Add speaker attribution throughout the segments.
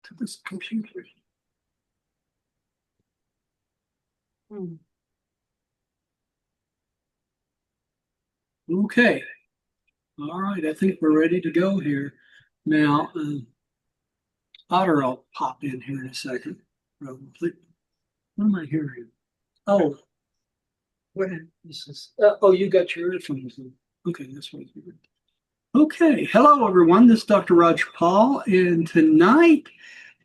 Speaker 1: to this computer. Okay. All right. I think we're ready to go here. Now, Otter will pop in here in a second. Probably. What am I hearing? Oh,
Speaker 2: Go ahead.
Speaker 1: this is. Oh, you got your earphones in. Okay, that's what you did. Okay. Hello, everyone. This is Dr. Roger Paul, and tonight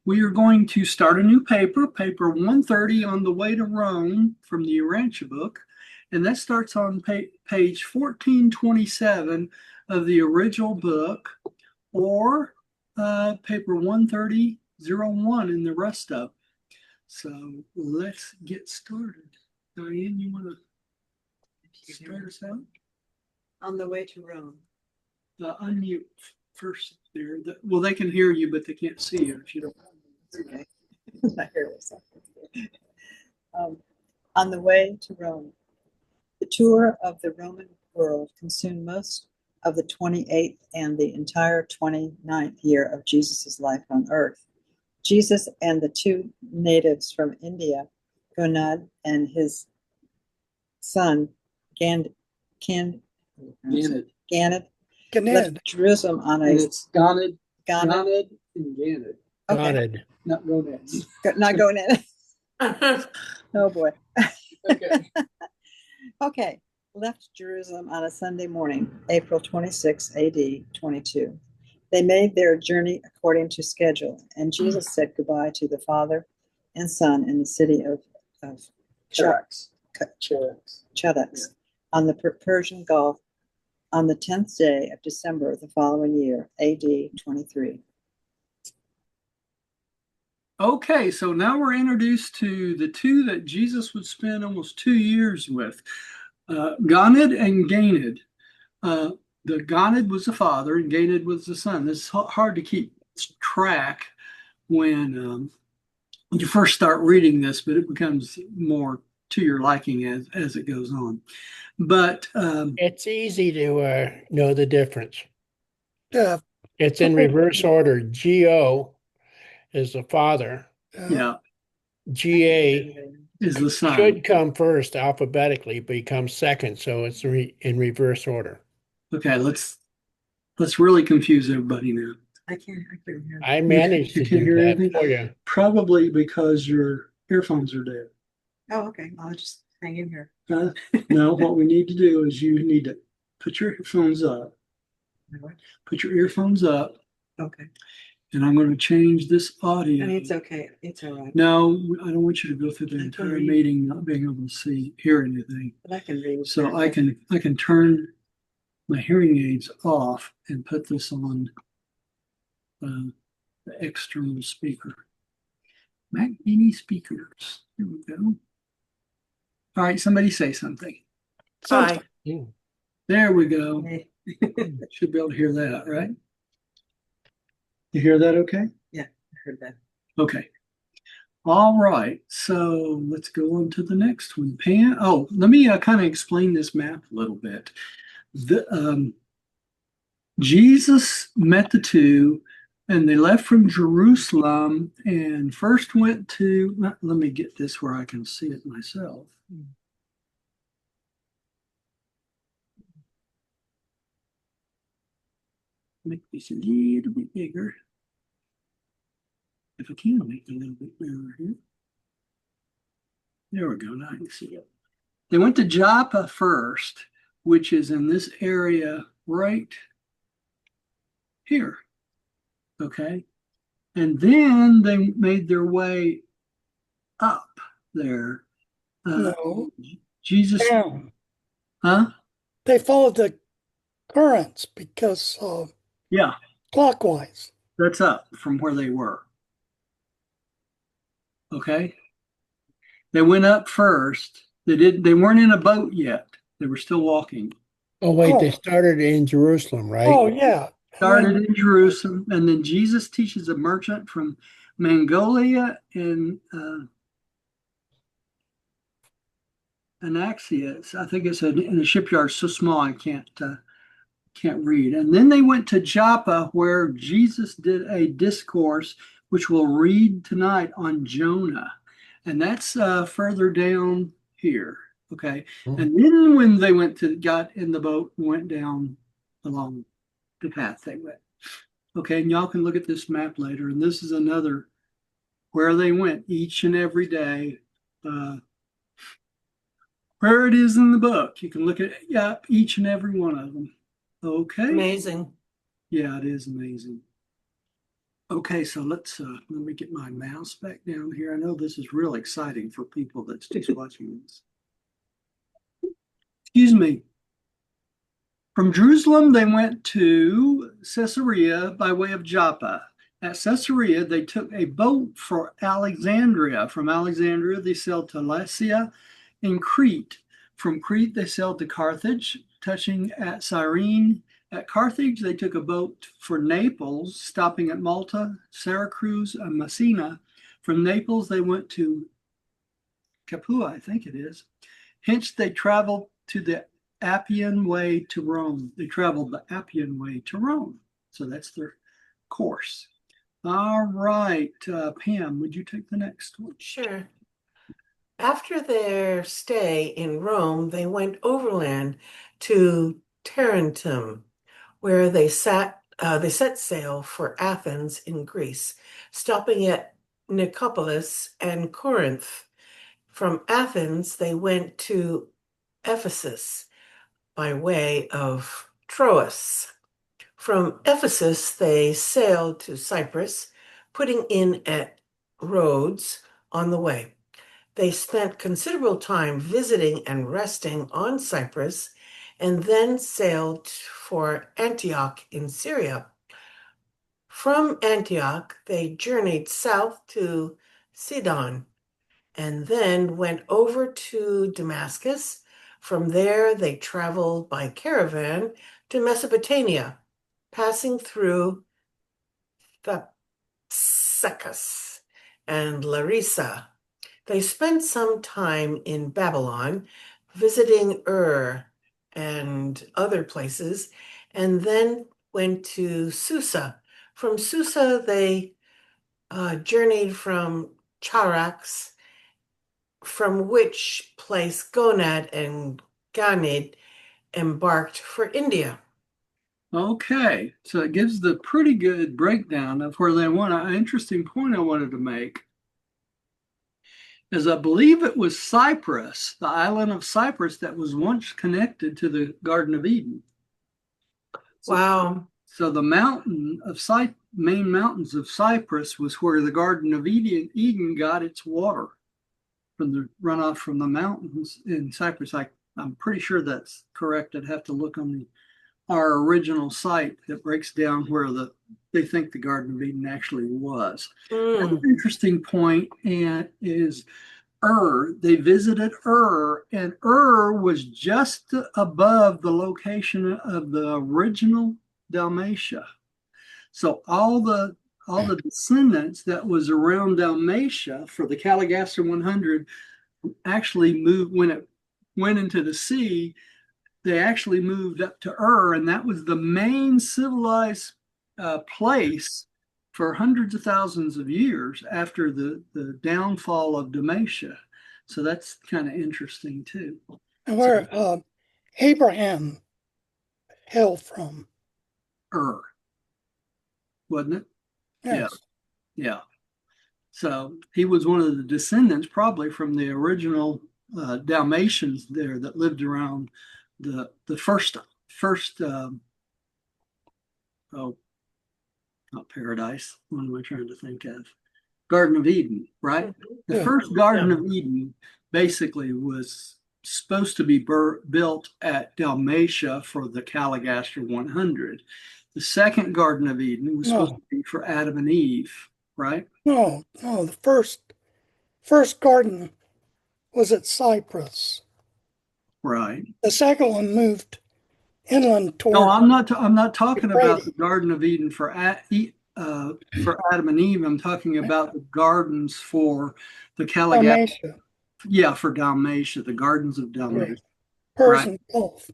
Speaker 1: we are going to start a new paper, paper 130 on the way to Rome from the Urantia Book. And that starts on page 1427 of the original book, or paper 130-01 in the rest of. So let's get started. Diane, you want to start us out?
Speaker 2: On the way to Rome.
Speaker 1: Unmute first there. Well, they can hear you, but they can't see you if you don't.
Speaker 2: Okay. I hear myself. On the way to Rome. The tour of the Roman world consumed most of the 28th and the entire 29th year of Jesus' life on earth. Jesus and the two natives from India, Gonad and his son, Ganad, left Jerusalem on a...
Speaker 1: It's Ganad and Ganad.
Speaker 2: Okay.
Speaker 1: Not Gonad.
Speaker 2: Not Gonad. Oh boy.
Speaker 1: Okay.
Speaker 2: Okay, left Jerusalem on a Sunday morning, April 26, AD 22. They made their journey according to schedule, and Jesus said goodbye to the Father and Son in the city of Charax on the Persian Gulf on the 10th day of December of the following year, AD 23.
Speaker 1: Okay, so now we're introduced to the two that Jesus would spend almost 2 years with, Ganad and Ganad. The Ganad was the father and Ganad was the son. This is hard to keep track when you first start reading this, but it becomes more to your liking as it goes on. But
Speaker 3: it's easy to know the difference.
Speaker 4: Yeah.
Speaker 3: It's in reverse order. G-O is the father.
Speaker 1: Yeah.
Speaker 3: G-A
Speaker 1: is the son.
Speaker 3: Should come first alphabetically, but he comes second, so it's in reverse order.
Speaker 1: Okay, let's really confuse everybody now.
Speaker 2: I can't hear.
Speaker 3: I managed to do that for you.
Speaker 1: Probably because your earphones are dead.
Speaker 2: Oh, okay. I'll just hang in here.
Speaker 1: No, what we need to do is you need to put your earphones up. Put your earphones up.
Speaker 2: Okay.
Speaker 1: And I'm going to change this audio.
Speaker 2: I mean, it's okay. It's all right.
Speaker 1: No, I don't want you to go through the entire meeting not being able to hear anything.
Speaker 2: But I can read.
Speaker 1: So I can turn my hearing aids off and put this on the external speaker. Mac Mini speakers. Here we go. All right, somebody say something.
Speaker 2: Hi.
Speaker 1: There we go. Should be able to hear that, right? You hear that okay?
Speaker 2: Yeah, I heard that.
Speaker 1: Okay. All right. So let's go on to the next one. Let me kind of explain this map a little bit. Jesus met the two, and they left from Jerusalem and first went to, let me get this where I can see it myself. Make this a little bit bigger. If I can make it a little bit bigger here. There we go. Now I can see it. They went to Joppa first, which is in this area right here. Okay. And then they made their way up there.
Speaker 4: No.
Speaker 1: Jesus.
Speaker 4: Down.
Speaker 1: Huh?
Speaker 4: They followed the currents because
Speaker 1: Yeah.
Speaker 4: clockwise.
Speaker 1: That's up from where they were. Okay. They went up first. They weren't in a boat yet. They were still walking.
Speaker 3: Oh, wait, they started in Jerusalem, right?
Speaker 4: Oh, yeah.
Speaker 1: Started in Jerusalem, and then Jesus teaches a merchant from Mongolia in Anaxius. I think it's in a shipyard so small I can't read. And then they went to Joppa, where Jesus did a discourse which we'll read tonight on Jonah. And that's further down here. Okay.
Speaker 3: Mhm.
Speaker 1: And then when they got in the boat and went down along the path they went. Okay. And y'all can look at this map later. And this is another where they went each and every day. Where it is in the book. You can look at each and every one of them. Okay.
Speaker 5: Amazing.
Speaker 1: Yeah, it is amazing. Okay, so let me get my mouse back down here. I know this is real exciting for people that's just watching this. Excuse me. From Jerusalem, they went to Caesarea by way of Joppa. At Caesarea, they took a boat for Alexandria. From Alexandria, they sailed to Lycia in Crete. From Crete, they sailed to Carthage, touching at Cyrene. At Carthage, they took a boat for Naples, stopping at Malta, Syracuse, and Messina. From Naples, they went to Capua, I think it is. Hence, they traveled to the Appian Way to Rome. They traveled the Appian Way to Rome. So that's their course. All right, Pam, would you take the next one?
Speaker 5: Sure. After their stay in Rome, they went overland to Tarentum, where they set sail for Athens in Greece, stopping at Nicopolis and Corinth. From Athens, they went to Ephesus by way of Troas. From Ephesus, they sailed to Cyprus, putting in at Rhodes on the way. They spent considerable time visiting and resting on Cyprus, and then sailed for Antioch in Syria. From Antioch, they journeyed south to Sidon, and then went over to Damascus. From there, they traveled by caravan to Mesopotamia, passing through Damascus and Larissa. They spent some time in Babylon, visiting Ur and other places, and then went to Susa. From Susa, they journeyed from Charax, from which place Gonad and Ganid embarked for India.
Speaker 1: Okay, so it gives the pretty good breakdown of where they went. An interesting point I wanted to make is I believe it was Cyprus, the island of Cyprus, that was once connected to the Garden of Eden.
Speaker 5: Wow.
Speaker 1: So the main mountains of Cyprus was where the Garden of Eden got its water from the runoff from the mountains in Cyprus. I'm pretty sure that's correct. I'd have to look on our original site that breaks down where they think the Garden of Eden actually was. Another interesting point is Ur. They visited Ur, and Ur was just above the location of the original Dalmatia. So all the descendants that was around Dalmatia for the Caligaster 100 actually moved when it went into the sea. They actually moved up to Ur, and that was the main civilized place for hundreds of thousands of years after the downfall of Dalmatia. So that's kind of interesting too.
Speaker 4: And where Abraham hailed from.
Speaker 1: Ur, wasn't it?
Speaker 4: Yes.
Speaker 1: Yeah. So he was one of the descendants, probably from the original Dalmatians there that lived around the first not paradise. What am I trying to think of? Garden of Eden, right? The first Garden of Eden basically was supposed to be built at Dalmatia for the Caligaster 100. The second Garden of Eden was supposed to be for Adam and Eve, right?
Speaker 4: No, the first garden was at Cyprus.
Speaker 1: Right.
Speaker 4: The second one moved inland toward.
Speaker 1: No, I'm not talking about the Garden of Eden for Adam and Eve. I'm talking about the gardens for the Caligaster. Yeah, for Dalmatia, the gardens of Dalmatia.
Speaker 4: Persian Gulf.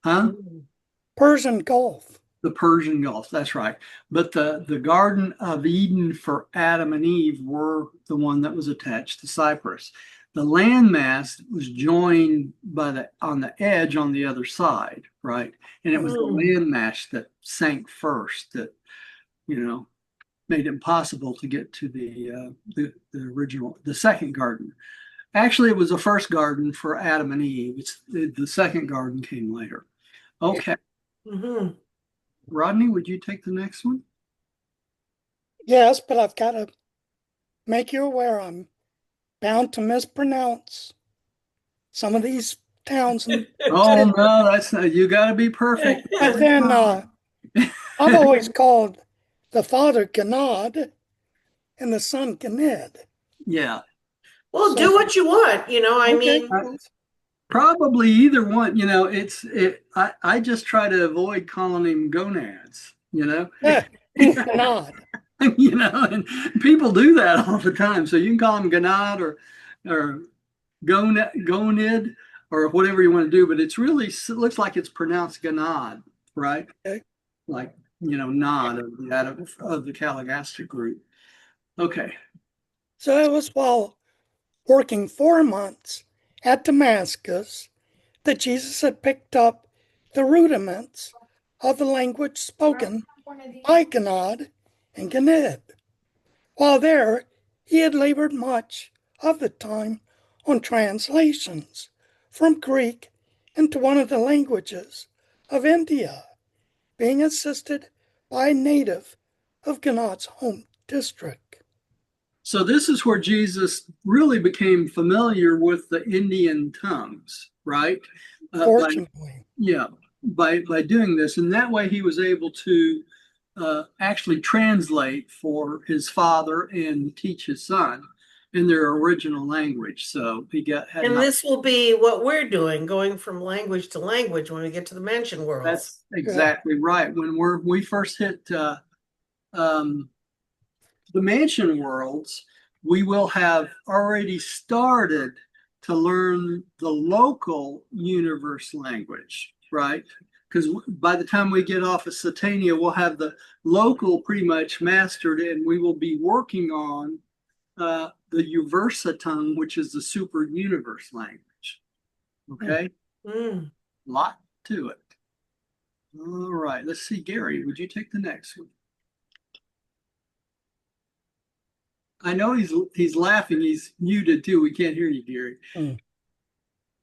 Speaker 1: Huh?
Speaker 4: Persian Gulf.
Speaker 1: The Persian Gulf, that's right. But the Garden of Eden for Adam and Eve were the one that was attached to Cyprus. The landmass was joined on the edge on the other side, right? And it was the landmass that sank first that, made it impossible to get to the original, the second garden. Actually, it was the first garden for Adam and Eve. The second garden came later. Okay.
Speaker 5: Mhm.
Speaker 1: Rodney, would you take the next one?
Speaker 4: Yes, but I've got to make you aware I'm bound to mispronounce some of these towns.
Speaker 1: Oh no, that's not, you got to be perfect.
Speaker 4: But then I've always called the father Ganad and the son Ganed.
Speaker 1: Yeah,
Speaker 5: Well, do what you want, I
Speaker 4: Okay.
Speaker 5: mean,
Speaker 1: probably either one. I just try to avoid calling him gonads.
Speaker 4: Yeah, Ganad.
Speaker 1: And people do that all the time. So you can call him gonad or gonid or whatever you want to do, but it looks like it's pronounced gonad, right?
Speaker 4: Okay.
Speaker 1: Like nod of the Caligastic group. Okay.
Speaker 4: So it was while working 4 months at Damascus that Jesus had picked up the rudiments of the language spoken by Ganad and Ganed. While there, he had labored much of the time on translations from Greek into one of the languages of India, being assisted by a native of Ganad's home district.
Speaker 1: So this is where Jesus really became familiar with the Indian tongues, right?
Speaker 4: Fortunately.
Speaker 1: By doing this, and that way he was able to actually translate for his father and teach his son in their original language. So
Speaker 5: and this will be what we're doing, going from language to language when we get to the mansion worlds.
Speaker 1: That's exactly right. When we first hit the mansion worlds, we will have already started to learn the local universe language, right? Because by the time we get off of Satania, we'll have the local pretty much mastered, and we will be working on the Uversa tongue, which is the super universe language. Okay? A lot to it. All right, let's see. Gary, would you take the next one? I know he's laughing. He's muted too. We can't hear you, Gary. It's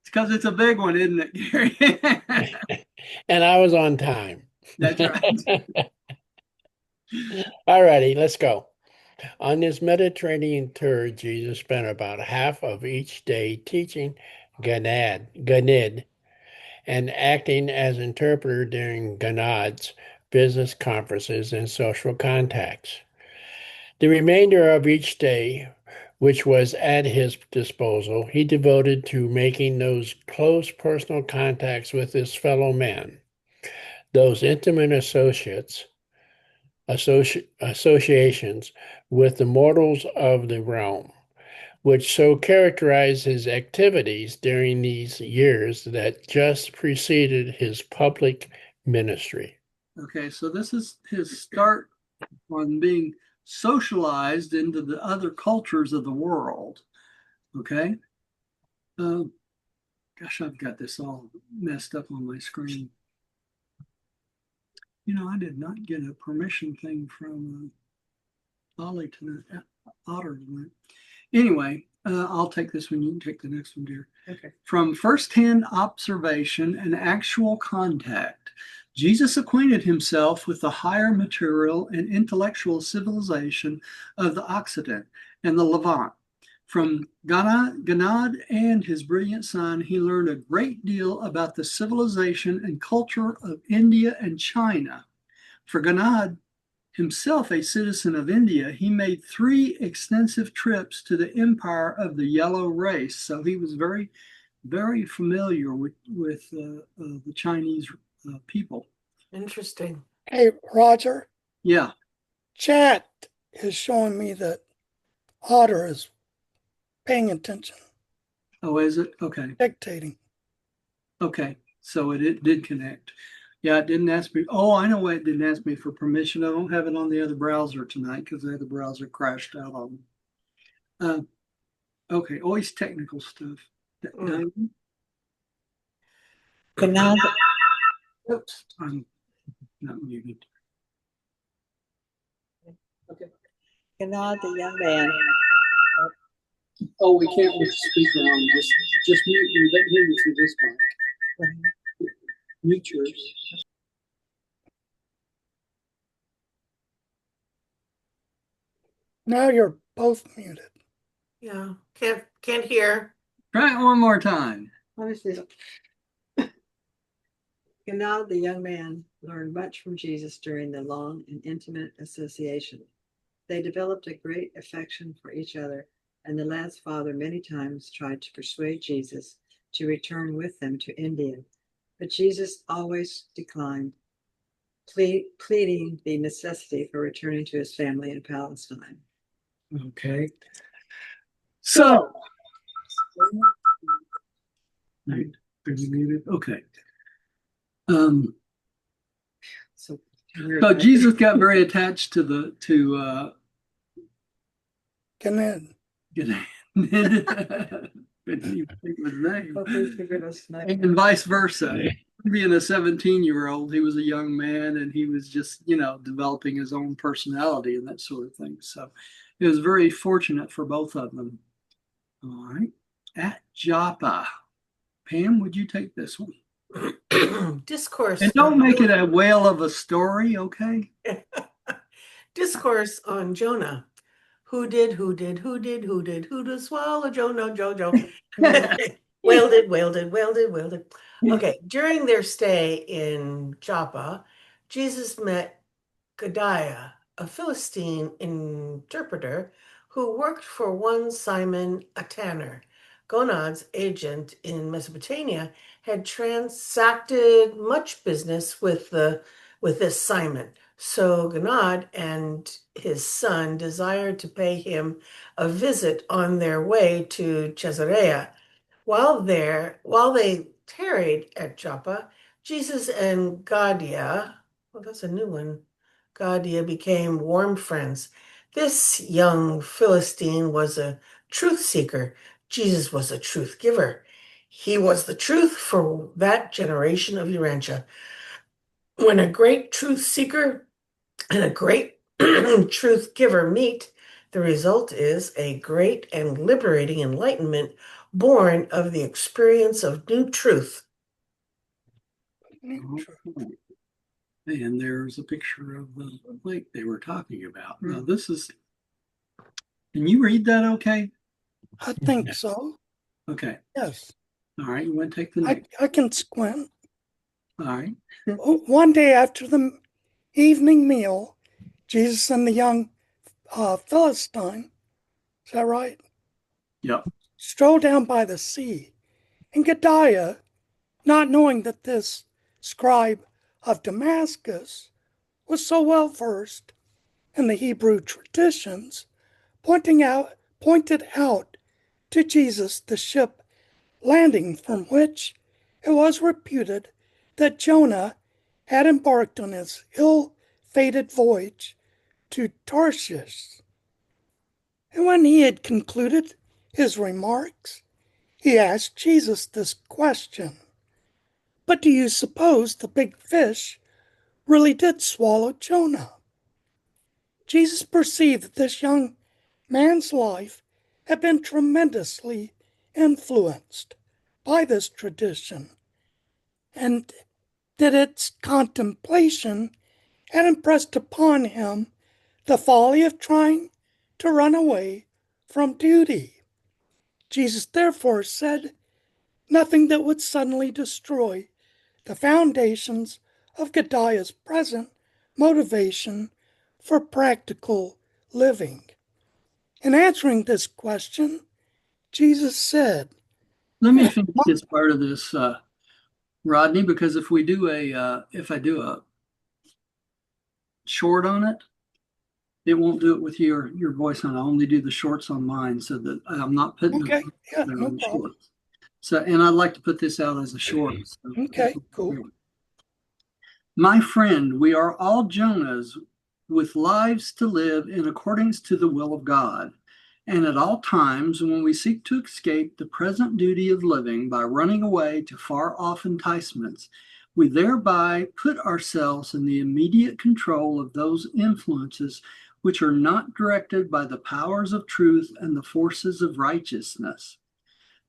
Speaker 1: because it's a big one, isn't it, Gary?
Speaker 3: And I was on time.
Speaker 1: That's right.
Speaker 3: All righty, let's go. On this Mediterranean tour, Jesus spent about half of each day teaching Ganid, and acting as interpreter during Ganad's business conferences and social contacts. The remainder of each day, which was at his disposal, he devoted to making those close personal contacts with his fellow men, those intimate associations with the mortals of the realm, which so characterized his activities during these years that just preceded his public ministry.
Speaker 1: Okay, so this is his start on being socialized into the other cultures of the world. Okay. Gosh, I've got this all messed up on my screen. I did not get a permission thing from Ollie tonight. Otter tonight. Anyway, I'll take this one. You can take the next one, dear.
Speaker 5: Okay.
Speaker 1: From firsthand observation and actual contact, Jesus acquainted himself with the higher material and intellectual civilization of the Occident and the Levant. From Ganad and his brilliant son, he learned a great deal about the civilization and culture of India and China. For Ganad, himself a citizen of India, he made 3 extensive trips to the empire of the yellow race. So he was very, very familiar with the Chinese people.
Speaker 5: Interesting.
Speaker 4: Hey, Roger.
Speaker 1: Yeah.
Speaker 4: Chat is showing me that Otter is paying attention.
Speaker 1: Oh, is it? Okay.
Speaker 4: Dictating.
Speaker 1: Okay. So it did connect. Yeah, it didn't ask me. Oh, I know why it didn't ask me for permission. I don't have it on the other browser tonight because the other browser crashed out on me. Okay, always technical stuff.
Speaker 5: Mm.
Speaker 2: Gadiah,
Speaker 1: Oops, I'm not muted. Okay.
Speaker 2: Gadiah the young man.
Speaker 1: Oh, we can't move the speaker on. Just mute you. Let me hear you through this mic. Mute yours.
Speaker 4: Now you're both muted.
Speaker 5: Yeah, can't hear.
Speaker 1: Try it one more time.
Speaker 2: Let me see. Gadiah the young man learned much from Jesus during the long and intimate association. They developed a great affection for each other, and the lad's father many times tried to persuade Jesus to return with them to India, but Jesus always declined, pleading the necessity for returning to his family in Palestine.
Speaker 1: Okay. So, right, are you muted? Okay.
Speaker 2: So
Speaker 1: Jesus got very attached to
Speaker 4: Ganed.
Speaker 1: couldn't even think of his name.
Speaker 2: Oh, please forgive us.
Speaker 1: And vice versa. Being a 17-year-old, he was a young man and he was just, developing his own personality and that sort of thing. So it was very fortunate for both of them. All right. At Joppa. Pam, would you take this one?
Speaker 5: Discourse.
Speaker 1: And don't make it a whale of a story, okay?
Speaker 5: Discourse on Jonah. Who did swallow Jonah, Jojo? Whale did. Okay, during their stay in Joppa, Jesus met Gadiah, a Philistine interpreter who worked for one Simon, a tanner. Gonad's agent in Mesopotamia had transacted much business with this Simon. So Gonad and his son desired to pay him a visit on their way to Caesarea. While they tarried at Joppa, Jesus and Gadiah, well, that's a new one. Gadiah became warm friends. This young Philistine was a truth seeker. Jesus was a truth giver. He was the truth for that generation of Urantia. When a great truth seeker and a great truth giver meet, the result is a great and liberating enlightenment born of the experience of new truth.
Speaker 1: And there's a picture of the lake they were talking about. Now, can you read that okay?
Speaker 4: I think so.
Speaker 1: Okay.
Speaker 4: Yes.
Speaker 1: All right. You want to take the next?
Speaker 4: I can squint.
Speaker 1: All right.
Speaker 4: One day after the evening meal, Jesus and the young Philistine, is that right?
Speaker 1: Yep.
Speaker 4: Strolled down by the sea. And Gadiah, not knowing that this scribe of Damascus was so well versed in the Hebrew traditions, pointed out to Jesus the ship landing from which it was reputed that Jonah had embarked on his ill-fated voyage to Tarshish. And when he had concluded his remarks, he asked Jesus this question: "But do you suppose the big fish really did swallow Jonah?" Jesus perceived that this young man's life had been tremendously influenced by this tradition, and that its contemplation had impressed upon him the folly of trying to run away from duty. Jesus therefore said nothing that would suddenly destroy the foundations of Gadiah's present motivation for practical living. In answering this question, Jesus said,
Speaker 1: Let me finish this part of this, Rodney, because if I do a short on it, it won't do it with your voice on. I only do the shorts on mine so that I'm not putting
Speaker 4: okay, yeah,
Speaker 1: them
Speaker 4: no
Speaker 1: on the
Speaker 4: problem.
Speaker 1: shorts. So, and I'd like to put this out as a short. So
Speaker 4: Okay, cool.
Speaker 1: My friend, we are all Jonahs with lives to live in accordance to the will of God. And at all times, when we seek to escape the present duty of living by running away to far off enticements, we thereby put ourselves in the immediate control of those influences which are not directed by the powers of truth and the forces of righteousness.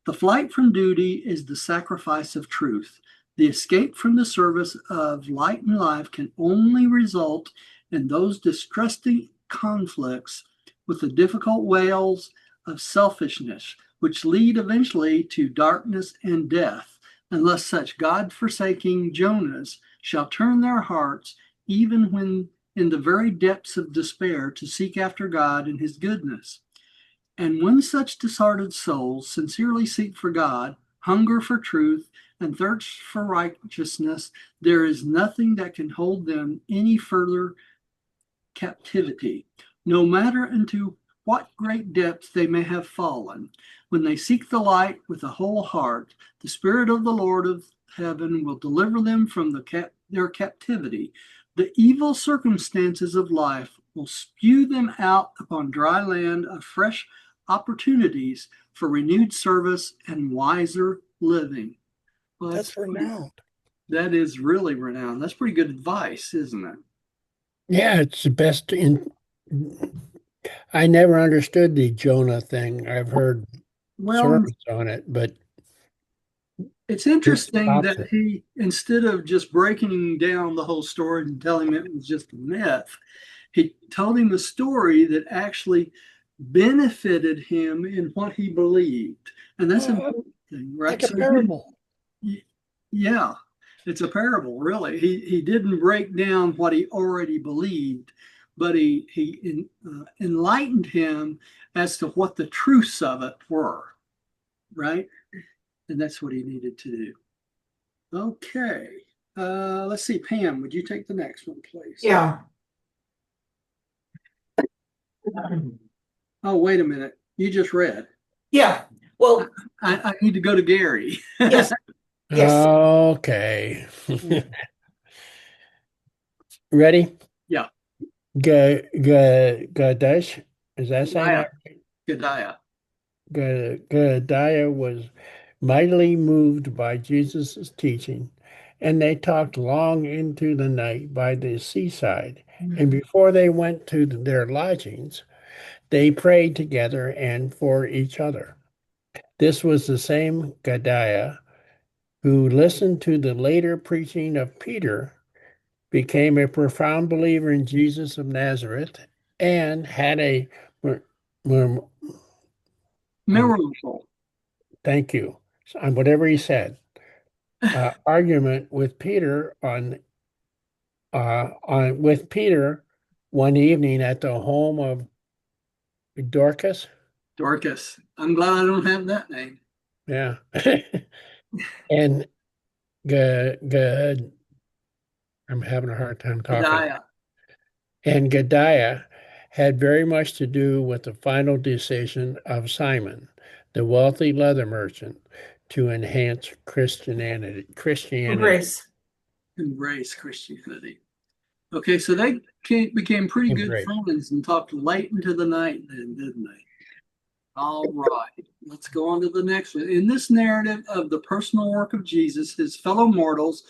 Speaker 1: The flight from duty is the sacrifice of truth. The escape from the service of light and life can only result in those distressing conflicts with the difficult wails of selfishness, which lead eventually to darkness and death, unless such God-forsaking Jonahs shall turn their hearts, even when in the very depths of despair, to seek after God and his goodness. And when such disheartened souls sincerely seek for God, hunger for truth, and thirst for righteousness, there is nothing that can hold them any further captivity, no matter into what great depths they may have fallen. When they seek the light with a whole heart, the Spirit of the Lord of heaven will deliver them from their captivity. The evil circumstances of life will spew them out upon dry land of fresh opportunities for renewed service and wiser living. Well,
Speaker 4: That's renowned.
Speaker 1: that is really renowned. That's pretty good advice, isn't it?
Speaker 3: Yeah, it's the best I never understood the Jonah thing. I've heard
Speaker 1: Well,
Speaker 3: sermons on it, but
Speaker 1: it's
Speaker 3: this
Speaker 1: interesting
Speaker 3: tops
Speaker 1: that
Speaker 3: it.
Speaker 1: he, instead of just breaking down the whole story and telling him it was just a myth, he told him a story that actually benefited him in what he believed. And that's an important thing, right?
Speaker 4: Like a
Speaker 1: So
Speaker 4: parable.
Speaker 1: yeah, it's a parable, really. He didn't break down what he already believed, but he enlightened him as to what the truths of it were, right? And that's what he needed to do. Okay. Let's see, Pam, would you take the next one, please?
Speaker 5: Yeah.
Speaker 1: Oh, wait a minute. You just read.
Speaker 5: Yeah. Well,
Speaker 1: I need to go to Gary.
Speaker 5: yes. Yes.
Speaker 3: Okay. Ready?
Speaker 1: Yeah.
Speaker 3: Gadish, is that saying
Speaker 1: Gadiah.
Speaker 3: that?
Speaker 1: Gadiah.
Speaker 3: Gadiah was mightily moved by Jesus' teaching, and they talked long into the night by the seaside. And before they went to their lodgings, they prayed together and for each other. This was the same Gadiah who listened to the later preaching of Peter, became a profound believer in Jesus of Nazareth, and had a
Speaker 1: Miracle.
Speaker 3: thank you on whatever he said argument with Peter on with Peter one evening at the home of Dorcas.
Speaker 1: Dorcas. I'm glad I don't have that name.
Speaker 3: Yeah. And good. I'm having a hard time talking.
Speaker 1: Gadiah.
Speaker 3: And Gadiah had very much to do with the final decision of Simon, the wealthy leather merchant, to enhance Christianity.
Speaker 5: Grace.
Speaker 1: Embrace Christianity. Okay, so they became pretty good
Speaker 3: Embrace.
Speaker 1: friends and talked late into the night then, didn't they? All right, let's go on to the next one. In this narrative of the personal work of Jesus, his fellow mortals,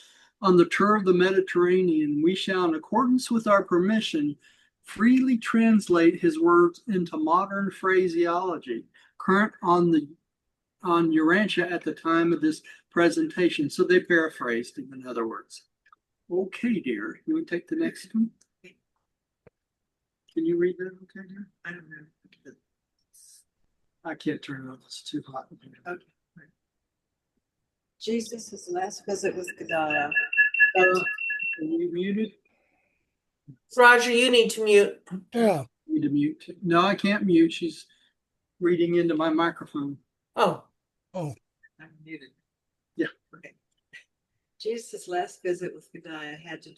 Speaker 1: on the tour of the Mediterranean, we shall, in accordance with our permission, freely translate his words into modern phraseology, current on Urantia at the time of this presentation. So they paraphrased him, in other words. Okay, dear. You want to take the next one? Can you read that? Okay, dear. I don't know. I can't turn it off. It's too hot.
Speaker 2: Okay. Jesus' last visit with Gadiah.
Speaker 1: Are you muted?
Speaker 5: Roger, you need to mute.
Speaker 4: Yeah.
Speaker 1: Need to mute. No, I can't mute. She's reading into my microphone.
Speaker 5: Oh.
Speaker 2: I'm muted.
Speaker 1: Yeah.
Speaker 2: Okay. Jesus' last visit with Gadiah had to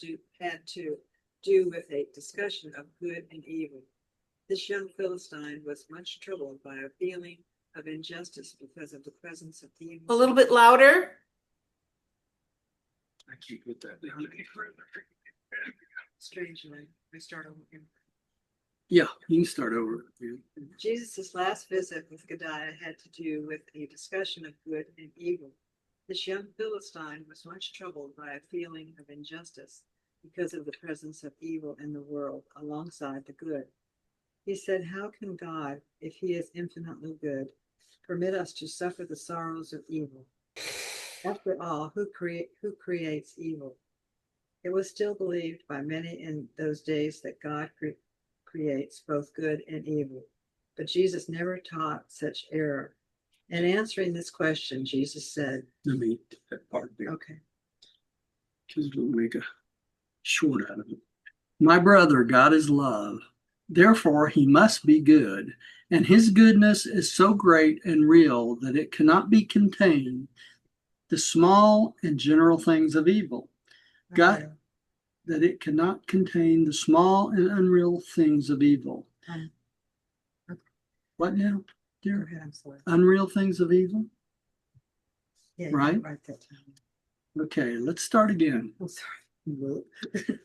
Speaker 2: do with a discussion of good and evil. This young Philistine was much troubled by a feeling of injustice because of the presence of demons.
Speaker 5: A little bit louder.
Speaker 1: I can't put that down any further.
Speaker 2: Strangely, we start over again.
Speaker 1: Yeah, you can start over. Yeah.
Speaker 2: Jesus' last visit with Gadiah had to do with a discussion of good and evil. This young Philistine was much troubled by a feeling of injustice because of the presence of evil in the world alongside the good. He said, "How can God, if he is infinitely good, permit us to suffer the sorrows of evil? After all, who creates evil?" It was still believed by many in those days that God creates both good and evil. But Jesus never taught such error. In answering this question, Jesus said,
Speaker 1: Let me get that part there.
Speaker 2: okay,
Speaker 1: Because we'll make a short out of it. My brother, God is love. Therefore, he must be good. And his goodness is so great and real that it cannot be contained. The small and general things of evil. God, that it cannot contain the small and unreal things of evil. What now,
Speaker 2: go
Speaker 1: dear?
Speaker 2: ahead, I'm sorry.
Speaker 1: Unreal things of evil?
Speaker 2: Yeah,
Speaker 1: Right?
Speaker 2: Write that down.
Speaker 1: Okay, let's start again.
Speaker 2: I'm sorry.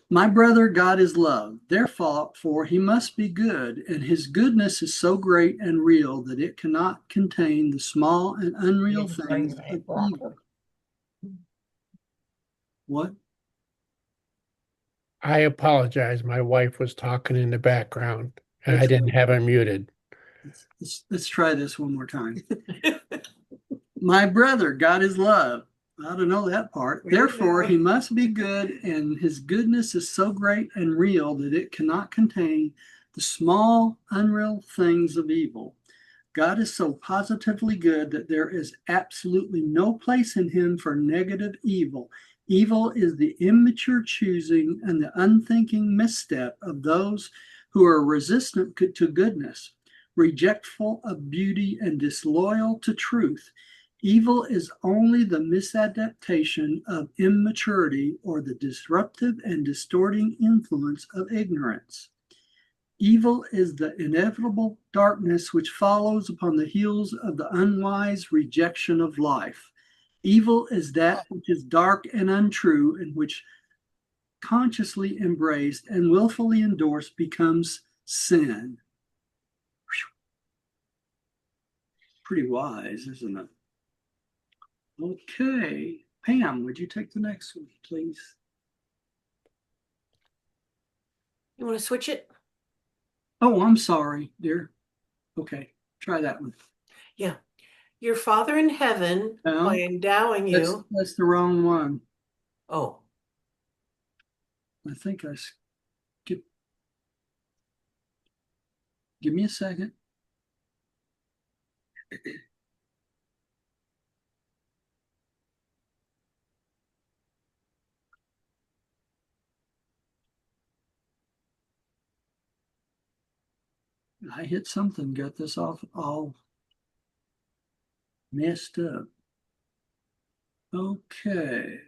Speaker 1: My brother, God is love. Therefore, he must be good, and his goodness is so great and real that it cannot contain the small and unreal things of evil. What?
Speaker 3: I apologize. My wife was talking in the background and I didn't have her muted.
Speaker 1: Let's try this one more time. My brother, God is love. I don't know that part. Therefore, he must be good, and his goodness is so great and real that it cannot contain the small, unreal things of evil. God is so positively good that there is absolutely no place in him for negative evil. Evil is the immature choosing and the unthinking misstep of those who are resistant to goodness, rejectful of beauty, and disloyal to truth. Evil is only the misadaptation of immaturity or the disruptive and distorting influence of ignorance. Evil is the inevitable darkness which follows upon the heels of the unwise rejection of life. Evil is that which is dark and untrue, and which, consciously embraced and willfully endorsed, becomes sin. Pretty wise, isn't it? Okay. Pam, would you take the next one, please?
Speaker 5: You want to switch it?
Speaker 1: Oh, I'm sorry, dear. Okay, try that one.
Speaker 5: Yeah. Your Father in heaven,
Speaker 1: No,
Speaker 5: by endowing you.
Speaker 1: That's the wrong one.
Speaker 5: Oh,
Speaker 1: I think I skipped. Give me a second. I hit something, got this off all messed up. Okay.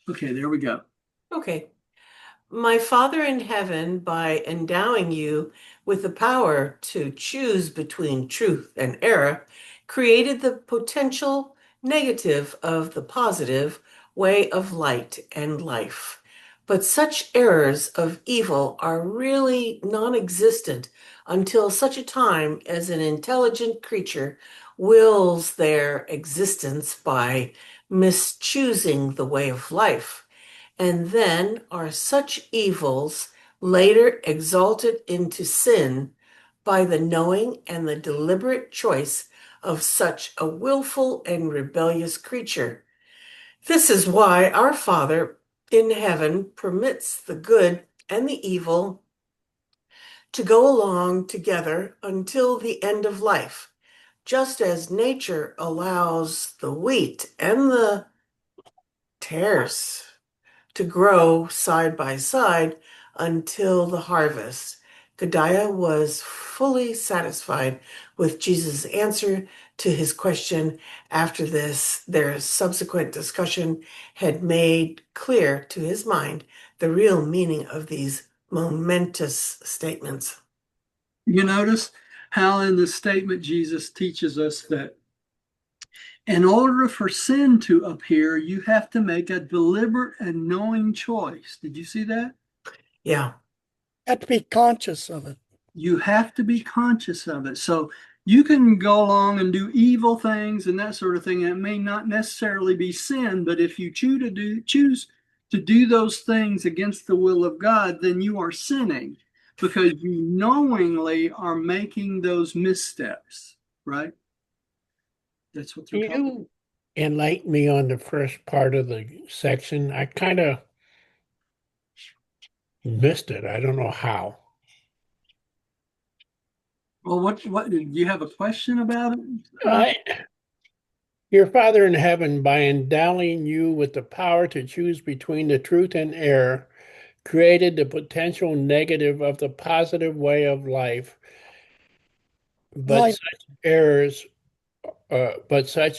Speaker 1: Okay, there we go.
Speaker 5: okay. My Father in heaven, by endowing you with the power to choose between truth and error, created the potential negative of the positive way of light and life. But such errors of evil are really non-existent until such a time as an intelligent creature wills their existence by mischoosing the way of life. And then are such evils later exalted into sin by the knowing and the deliberate choice of such a willful and rebellious creature. This is why our Father in heaven permits the good and the evil to go along together until the end of life, just as nature allows the wheat and the tares to grow side by side until the harvest. Gadiah was fully satisfied with Jesus' answer to his question. After this, their subsequent discussion had made clear to his mind the real meaning of these momentous statements.
Speaker 1: You notice how in this statement Jesus teaches us that In order for sin to appear, you have to make a deliberate and knowing choice. Did you see that?
Speaker 5: Yeah.
Speaker 4: Have to be conscious of it.
Speaker 1: You have to be conscious of it. So you can go along and do evil things and that sort of thing, and it may not necessarily be sin, but if you choose to do those things against the will of God, then you are sinning because you knowingly are making those missteps, right? That's what they're
Speaker 3: Can
Speaker 1: talking about.
Speaker 3: you enlighten me on the first part of the section? I kind of missed it. I don't know how.
Speaker 1: Well, what do you have a question about it?
Speaker 3: I, your Father in heaven, by endowing you with the power to choose between the truth and error, created the potential negative of the positive way of life, but
Speaker 4: Life.
Speaker 3: such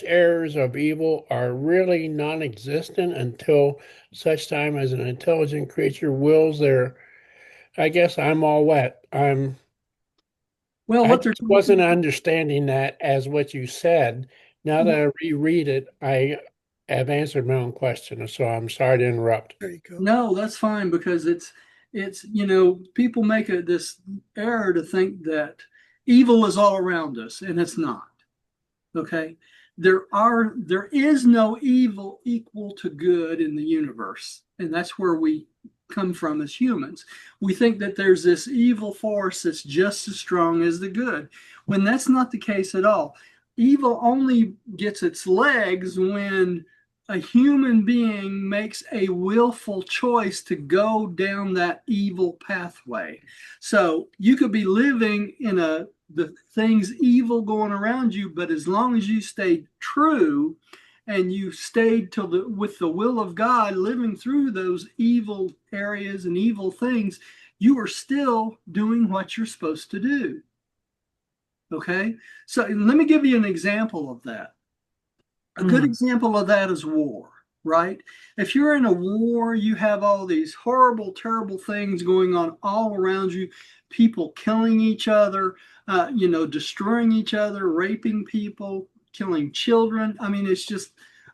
Speaker 3: errors of evil are really non-existent until such time as an intelligent creature wills their. I guess I'm all wet.
Speaker 1: Well,
Speaker 3: I
Speaker 1: what they're
Speaker 3: just wasn't
Speaker 1: talking
Speaker 3: understanding that as what you said. Now that I reread it, I have answered my own question. So I'm sorry to interrupt.
Speaker 4: There you go.
Speaker 1: No, that's fine because it's people make this error to think that evil is all around us, and it's not. Okay, there is no evil equal to good in the universe, and that's where we come from as humans. We think that there's this evil force that's just as strong as the good, when that's not the case at all. Evil only gets its legs when a human being makes a willful choice to go down that evil pathway. So you could be living in the things evil going around you, but as long as you stayed true and you stayed with the will of God, living through those evil areas and evil things, you are still doing what you're supposed to do. Okay? So let me give you an example of that. A good example of that is war, right? If you're in a war, you have all these horrible, terrible things going on all around you, people killing each other, destroying each other, raping people, killing children. I mean, it's just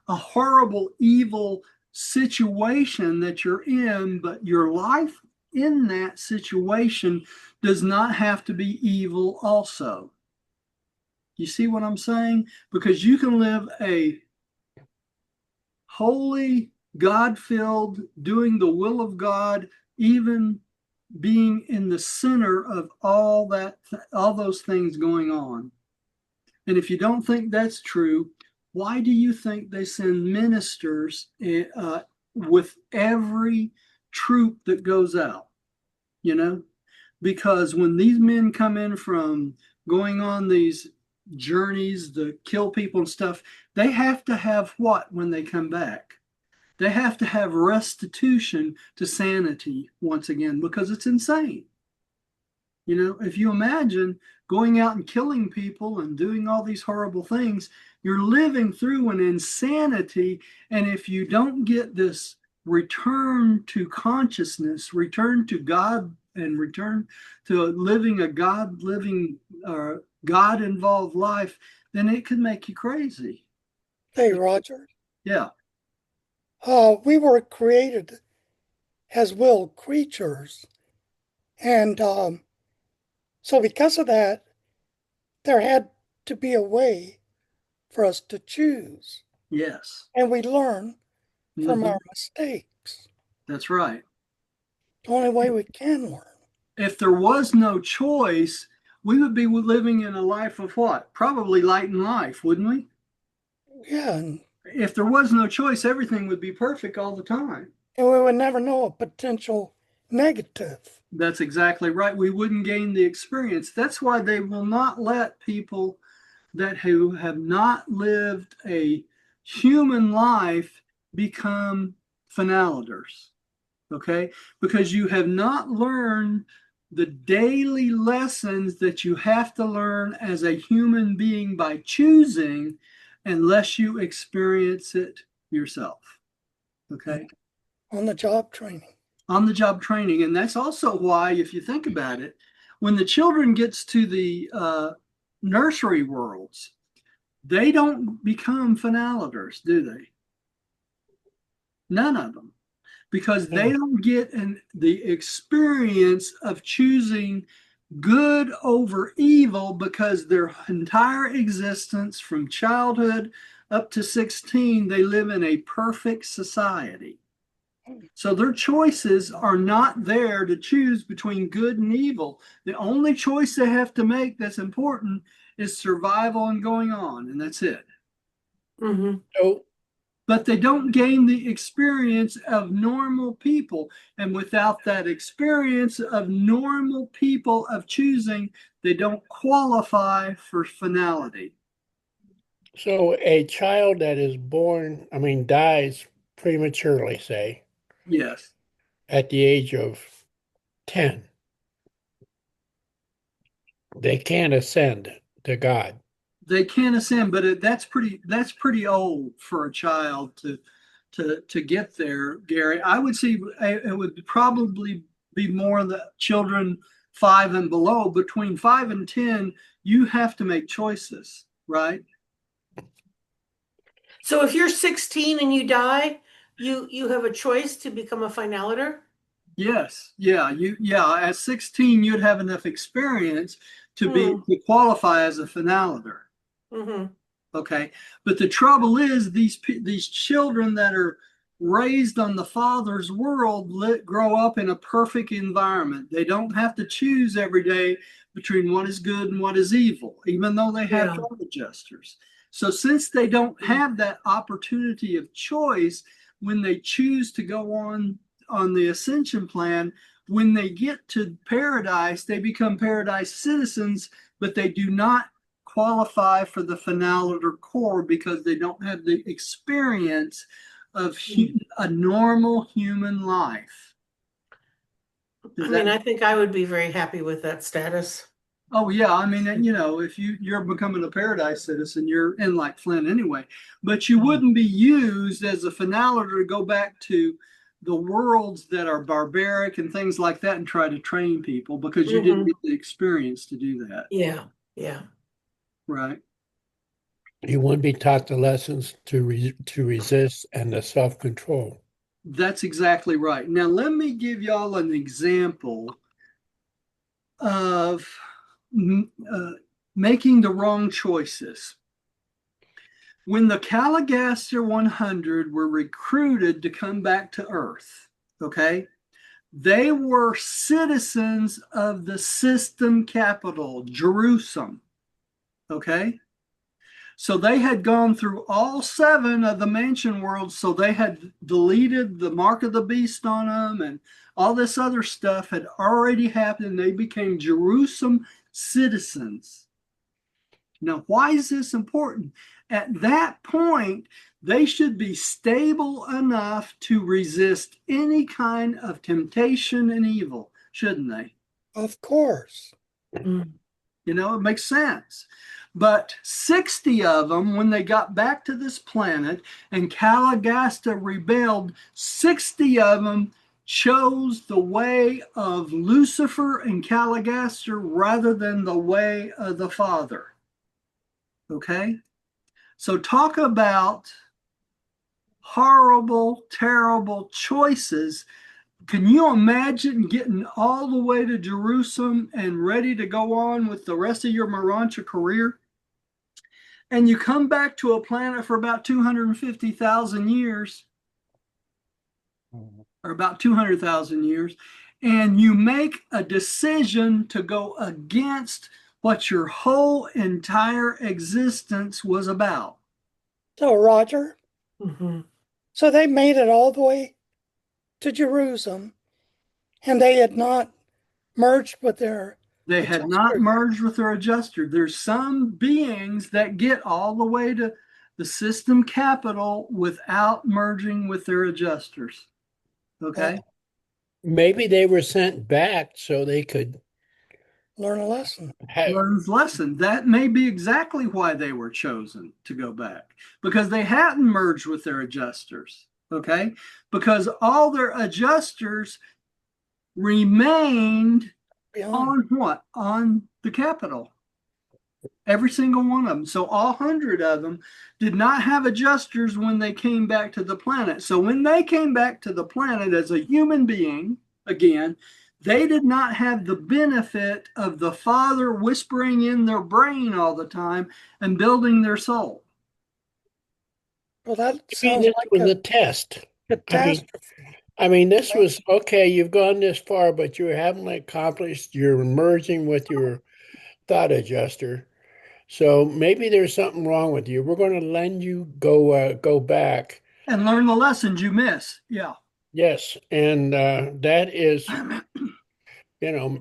Speaker 1: a horrible, evil situation that you're in, but your life in that situation does not have to be evil also. You see what I'm saying? Because you can live a holy, God-filled, doing the will of God, even being in the center of all those things going on. And if you don't think that's true, why do you think they send ministers with every troop that goes out? Because when these men come in from going on these journeys to kill people and stuff, they have to have what when they come back? They have to have restitution to sanity once again, because it's insane. If you imagine going out and killing people and doing all these horrible things, you're living through an insanity. And if you don't get this return to consciousness, return to God, and return to living a God-involved life, then it could make you crazy.
Speaker 4: Hey, Roger.
Speaker 1: Yeah.
Speaker 4: We were created as will creatures. And so because of that, there had to be a way for us to choose.
Speaker 1: Yes.
Speaker 4: And we learn from our mistakes.
Speaker 1: That's right.
Speaker 4: The only way we can learn.
Speaker 1: If there was no choice, we would be living in a life of what? Probably light and life, wouldn't we?
Speaker 4: Yeah. And
Speaker 1: if there was no choice, everything would be perfect all the time.
Speaker 4: we would never know a potential negative.
Speaker 1: That's exactly right. We wouldn't gain the experience. That's why they will not let people who have not lived a human life become finalators. Okay? Because you have not learned the daily lessons that you have to learn as a human being by choosing, unless you experience it yourself. Okay?
Speaker 4: On the job training.
Speaker 1: On the job training. And that's also why, if you think about it, when the children gets to the nursery worlds, they don't become finalators, do they? None of them. Because they don't get the experience of choosing good over evil, because their entire existence from childhood up to 16, they live in a perfect society. So their choices are not there to choose between good and evil. The only choice they have to make that's important is survival and going on, and that's it.
Speaker 5: Mm-hmm.
Speaker 3: So,
Speaker 1: But they don't gain the experience of normal people. And without that experience of normal people of choosing, they don't qualify for finality.
Speaker 3: so a child that is born, dies prematurely, say,
Speaker 1: Yes,
Speaker 3: at the age of 10, they can't ascend to God.
Speaker 1: they can ascend, but that's pretty old for a child to get there, Gary. I would see it would probably be more the children 5 and below. Between 5 and 10, you have to make choices, right?
Speaker 5: So if you're 16 and you die, you have a choice to become a finaliter?
Speaker 1: Yes, yeah. At 16, you'd have enough experience to
Speaker 5: Hmm.
Speaker 1: to qualify as a finaliter.
Speaker 5: Mm-hmm.
Speaker 1: Okay, but the trouble is these children that are raised on the Father's world grow up in a perfect environment. They don't have to choose every day between what is good and what is evil, even though they have
Speaker 5: Yeah.
Speaker 1: heart adjusters. So since they don't have that opportunity of choice when they choose to go on the ascension plan, when they get to paradise, they become paradise citizens, but they do not qualify for the finaliter core because they don't have the experience of a normal human life.
Speaker 5: I think I would be very happy with that status.
Speaker 1: Oh yeah, I mean, if you're becoming a paradise citizen, you're in like Flynn anyway, but you wouldn't be used as a finaliter to go back to the worlds that are barbaric and things like that and try to train people, because you didn't
Speaker 5: Mm-hmm.
Speaker 1: get the experience to do that.
Speaker 5: Yeah. Yeah.
Speaker 1: Right.
Speaker 3: You wouldn't be taught the lessons to resist and the self-control.
Speaker 1: That's exactly right. Now, let me give y'all an example of making the wrong choices. When the Caligaster 100 were recruited to come back to Earth, okay, they were citizens of the system capital, Jerusalem, okay? So they had gone through all 7 of the mansion worlds. So they had deleted the mark of the beast on them, and all this other stuff had already happened. They became Jerusalem citizens. Now, why is this important? At that point, they should be stable enough to resist any kind of temptation and evil, shouldn't they?
Speaker 4: Of course.
Speaker 5: Mm.
Speaker 1: It makes sense. But 60 of them, when they got back to this planet and Caligasta rebelled, 60 of them chose the way of Lucifer and Caligasta rather than the way of the Father. Okay? So talk about horrible, terrible choices. Can you imagine getting all the way to Jerusalem and ready to go on with the rest of your Urantia career? And you come back to a planet for about 250,000 years, or about 200,000 years, and you make a decision to go against what your whole entire existence was about.
Speaker 4: So, Roger,
Speaker 5: Mm-hmm.
Speaker 4: so they made it all the way to Jerusalem and they had not merged with their
Speaker 1: They had not
Speaker 4: adjuster.
Speaker 1: merged with their adjuster. There's some beings that get all the way to the system capital without merging with their adjusters. Okay?
Speaker 3: Maybe they were sent back so they could
Speaker 4: Learn a lesson.
Speaker 1: Learns lesson. That may be exactly why they were chosen to go back, because they hadn't merged with their adjusters. Okay? Because all their adjusters remained
Speaker 4: Beyond.
Speaker 1: on what? On the capital. Every single one of them. So all 100 of them did not have adjusters when they came back to the planet. So when they came back to the planet as a human being, again, they did not have the benefit of the Father whispering in their brain all the time and building their soul.
Speaker 4: Well, that
Speaker 3: I mean,
Speaker 4: sounds
Speaker 3: this
Speaker 4: like
Speaker 3: was
Speaker 4: a
Speaker 3: a test.
Speaker 4: catastrophe.
Speaker 3: I mean, this was okay. You've gone this far, but you haven't accomplished. You're merging with your thought adjuster. So maybe there's something wrong with you. We're going to lend you go back.
Speaker 1: And learn the lessons you miss. Yeah.
Speaker 3: Yes, and that is,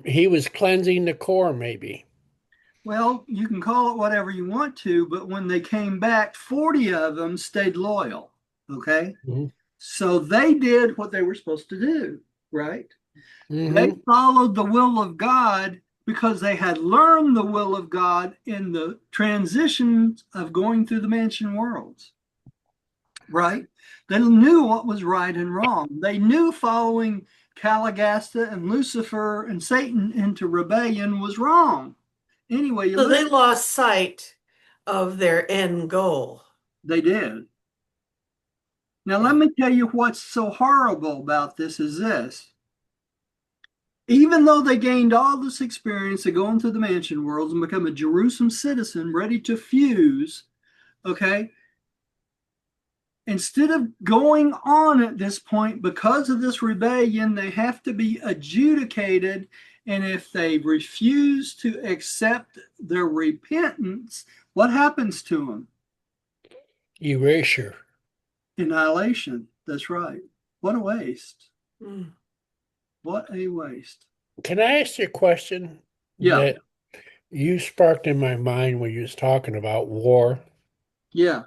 Speaker 3: he was cleansing the core, maybe.
Speaker 1: Well, you can call it whatever you want to, but when they came back, 40 of them stayed loyal. Okay.
Speaker 3: Hmm.
Speaker 1: So they did what they were supposed to do, right? They
Speaker 3: Hmm.
Speaker 1: followed the will of God because they had learned the will of God in the transitions of going through the mansion worlds, right? They knew what was right and wrong. They knew following Caligasta and Lucifer and Satan into rebellion was wrong. Anyway, you
Speaker 5: So they
Speaker 1: listen,
Speaker 5: lost sight of their end goal.
Speaker 1: they did. Now, let
Speaker 5: Yeah.
Speaker 1: me tell you what's so horrible about this is this. Even though they gained all this experience of going through the mansion worlds and become a Jerusalem citizen ready to fuse, okay, instead of going on at this point because of this rebellion, they have to be adjudicated. And if they refuse to accept their repentance, what happens to them?
Speaker 3: Erasure.
Speaker 1: Annihilation. That's right. What a waste.
Speaker 5: Mm.
Speaker 1: What a waste.
Speaker 3: Can I ask you a question
Speaker 1: Yeah.
Speaker 3: that you sparked in my mind when you was talking about war?
Speaker 1: Yeah.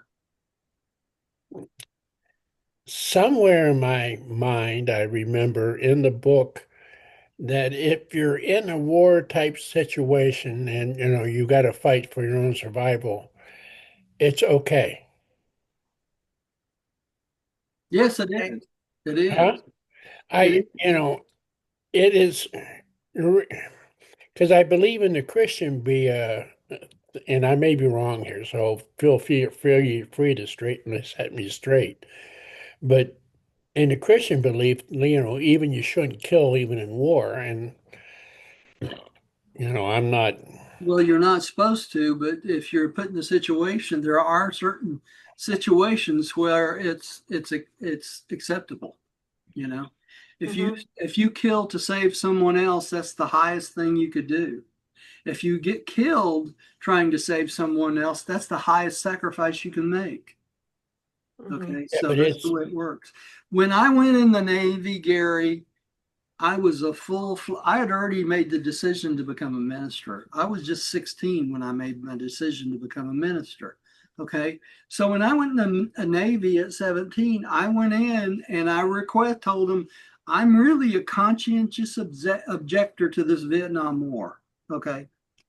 Speaker 3: Somewhere in my mind, I remember in the book that if you're in a war type situation and you got to fight for your own survival, it's okay.
Speaker 1: Yes, it
Speaker 5: Okay.
Speaker 1: is. It is.
Speaker 3: Huh?
Speaker 1: It is.
Speaker 3: It is because I believe in the Christian and I may be wrong here, so feel free to set me straight. But in the Christian belief, even you shouldn't kill even in war, and I'm not.
Speaker 1: Well, you're not supposed to, but if you're put in a situation, there are certain situations where it's acceptable, you know. If you
Speaker 5: Mhm.
Speaker 1: if you kill to save someone else, that's the highest thing you could do. If you get killed trying to save someone else, that's the highest sacrifice you can make.
Speaker 5: Mhm.
Speaker 1: Okay,
Speaker 3: Yeah,
Speaker 1: so
Speaker 3: but
Speaker 1: that's the way it works. When I went in the Navy, Gary, I was I had already made the decision to become a minister. I was just 16 when I made my decision to become a minister. Okay. So when I went in the Navy at 17, I went in and told them, I'm really a conscientious objector to this Vietnam War. Okay.